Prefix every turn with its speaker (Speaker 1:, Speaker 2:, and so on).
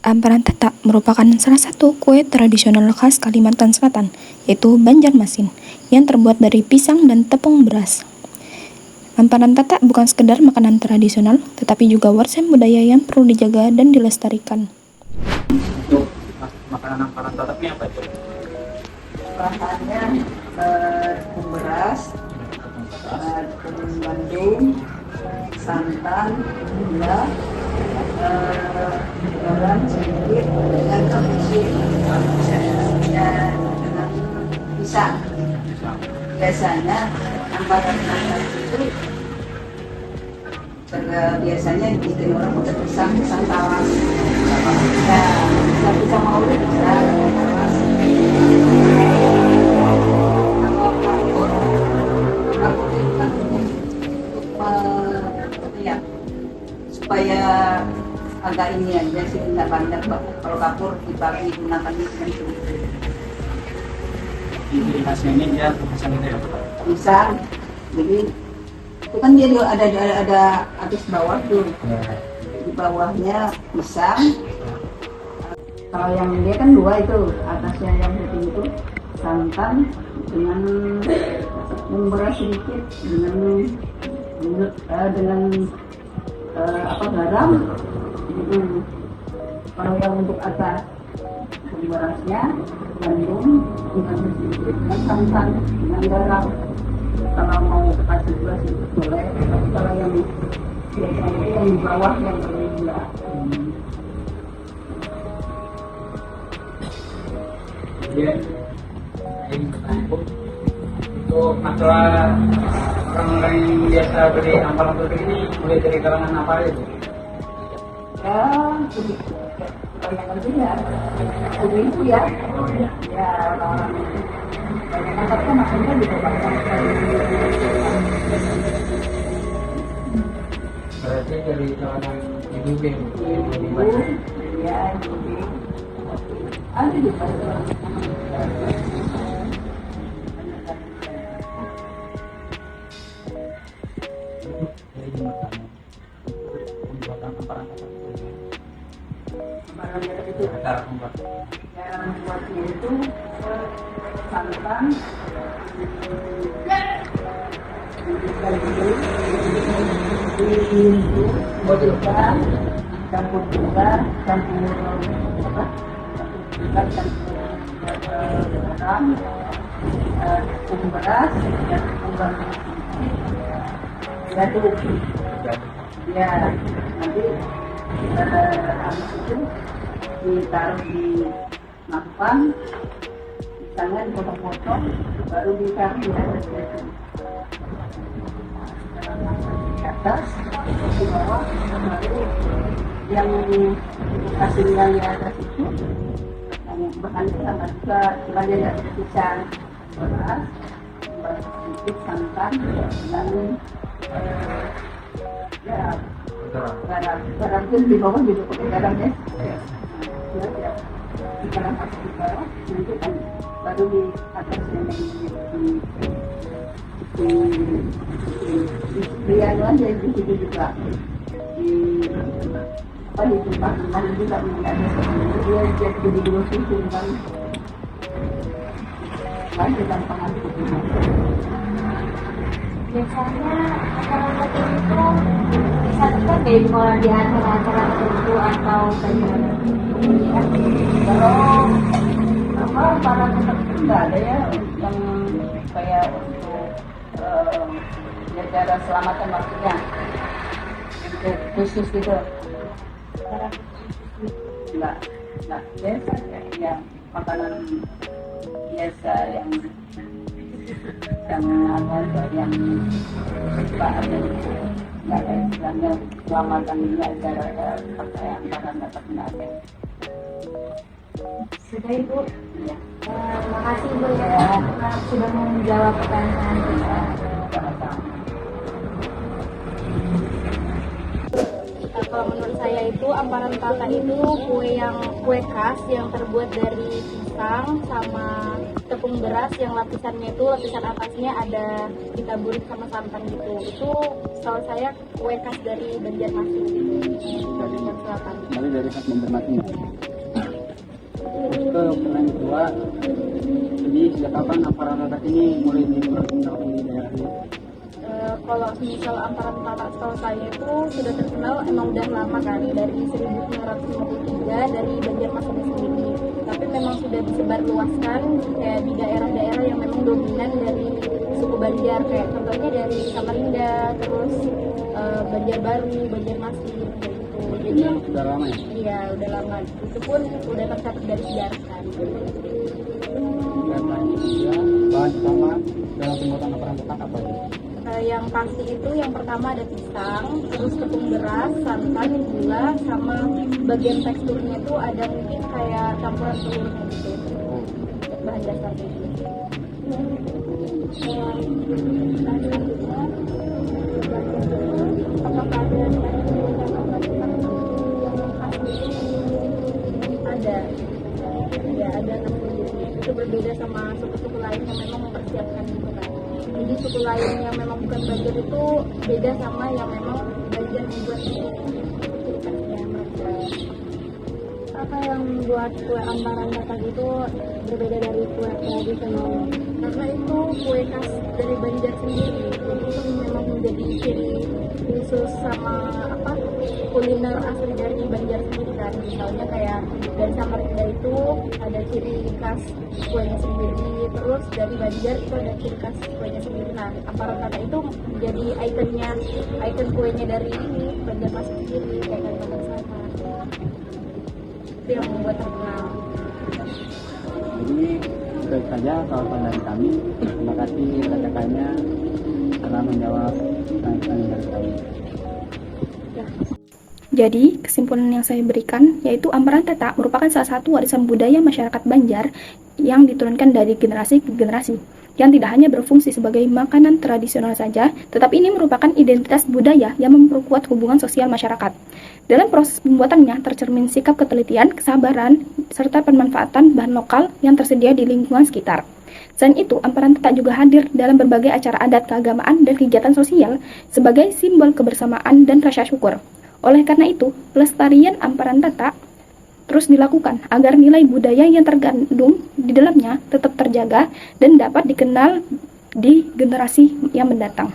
Speaker 1: Amparan Tatak merupakan salah satu kue tradisional khas Kalimantan Selatan, yaitu Banjarmasin, yang terbuat dari pisang dan tepung beras. Amparan Tatak bukan sekedar makanan tradisional, tetapi juga warisan budaya yang perlu dijaga dan dilestarikan.
Speaker 2: Untuk makanan amparan Tatak ini apa itu?
Speaker 3: Bahannya tepung beras, tepung gandum, santan, gula, garam sedikit, dan kemudian dengan pisang. Biasanya amparan Tatak itu biasanya bikin orang pakai pisang tawas. Ya, pisang maulid bisa tawas. Supaya agak ini aja sih, tidak banyak. Kalau kapur digunakan dengan sedikit.
Speaker 2: Ciri khasnya ini dia pisang itu ya?
Speaker 3: Pisang, jadi itu kan dia ada atas bawah tuh, di bawahnya pisang. Kalau yang dia kan dua itu, atasnya yang putih itu santan dengan beras sedikit, dengan garam. Kalau yang untuk atas berasnya gandum dengan sedikit, dan santan dengan garam. Kalau mau kasih gula sedikit boleh, tapi kalau yang biasanya yang di bawah yang bergula.
Speaker 2: Dia ini bercampur. Untuk masalah orang-orang yang biasa beli amparan Tatak ini mulai dari kalangan apa itu?
Speaker 3: Ya, kalau yang lebih ya, ibu ya.
Speaker 2: Oh iya.
Speaker 3: Ya, orang-orang itu. Banyak tapi maksudnya juga banyak.
Speaker 2: Berarti dari kalangan ibu yang lebih
Speaker 3: Ibu,
Speaker 2: banyak.
Speaker 3: ya, ibu. Ada juga.
Speaker 2: Jadi makanan pembuatan amparan Tatak
Speaker 3: Barang itu
Speaker 2: cara membuat
Speaker 3: yang membuatnya itu santan, dibuatkan campur gula, campur garam, tepung beras, dan tepung gandum. Diaduk. Ya, nanti habis itu ditaruh di mapan, pisangnya dipotong-potong, baru ditaruh di atas itu. Di atas, di bawah, baru yang hasilnya di atas itu, yang bahannya sama juga, cuma dia ada pisang, beras, sedikit santan, dan ya garam itu di bawah juga pakai garam ya. Ya, garam masuk di bawah, nanti kan baru di atas di anu aja di situ juga di tempat lain juga ada dia jadi dua susun kan gampang aja.
Speaker 4: Biasanya acara tertentu bisa kan dari mulai di acara-acara tertentu atau bagaimana?
Speaker 3: Kalau para tertentu nggak ada ya yang kayak untuk negara selamatan maksudnya untuk khusus gitu. Nggak biasa ya makanan biasa yang suka ada nggak ada istilahnya selamatan ini acara pakai amparan Tatak nggak ada.
Speaker 4: Sudah Ibu, ya. Makasih Ibu ya sudah menjawab pertanyaan kita. Kalau menurut saya itu amparan Tatak itu kue khas yang terbuat dari pisang sama tepung beras yang lapisannya itu lapisan atasnya ada ditaburin sama santan gitu. Itu setahu saya kue khas dari Banjarmasin gitu, Kalimantan Selatan.
Speaker 2: Jadi dari khas Banjarmasin. Ke pertanyaan kedua, jadi sejak kapan Amparan Tatak ini mulai diperkenalkan di daerah ini?
Speaker 4: Kalau misal Amparan Tatak setahu saya itu sudah terkenal emang udah lama kan, dari 1953 dari Banjarmasin sendiri. Tapi memang sudah disebar luaskan kayak di daerah-daerah yang memang dominan dari suku Banjar, kayak contohnya dari Samarinda, terus Banjarbaru, Banjarmasin kayak gitu. Jadi
Speaker 2: Sudah lama ya?
Speaker 4: iya udah lama. Itu pun udah tercatat dari sejarah kan.
Speaker 2: Dan juga bahan utama dalam pembuatan Amparan Tatak apa itu?
Speaker 4: Yang pasti itu yang pertama ada pisang, terus tepung beras, santan, gula, sama bagian teksturnya itu ada mungkin kayak campuran telurnya gitu. Untuk bahan dasarnya itu. Selanjutnya, apakah ada yang khas gitu? Ada khas sendiri. Itu berbeda sama suku-suku lain yang memang mempersiapkan gitu kan. Jadi suku lain yang memang bukan Banjar itu beda sama yang memang Banjar membuat itu ciri khasnya mereka. Apa yang membuat kue Amparan Tatak itu berbeda dari kue tradisional? Karena itu kue khas dari Banjar sendiri. Jadi itu memang menjadi ciri khusus sama kuliner asli dari Banjar sendiri kan. Misalnya kayak dari Samarinda itu ada ciri khas kuenya sendiri, terus dari Banjar itu ada ciri khas kuenya sendiri. Nah, Amparan Tatak itu menjadi ikon kuenya dari ini Banjarmasin sendiri kayak Kalimantan Selatan. Itu yang membuat terkenal.
Speaker 2: Jadi itu saja kawan-kawan dari kami. Terima kasih rekan-rekannya telah menjawab pertanyaan dari kami.
Speaker 1: Jadi, kesimpulan yang saya berikan yaitu Amparan Tatak merupakan salah satu warisan budaya masyarakat Banjar yang diturunkan dari generasi ke generasi, yang tidak hanya berfungsi sebagai makanan tradisional saja, tetapi ini merupakan identitas budaya yang memperkuat hubungan sosial masyarakat. Dalam proses pembuatannya tercermin sikap ketelitian, kesabaran, serta pemanfaatan bahan lokal yang tersedia di lingkungan sekitar. Selain itu, Amparan Tatak juga hadir dalam berbagai acara adat keagamaan dan kegiatan sosial sebagai simbol kebersamaan dan rasa syukur. Oleh karena itu, pelestarian Amparan Tatak terus dilakukan agar nilai budaya yang terkandung di dalamnya tetap terjaga dan dapat dikenal di generasi yang mendatang.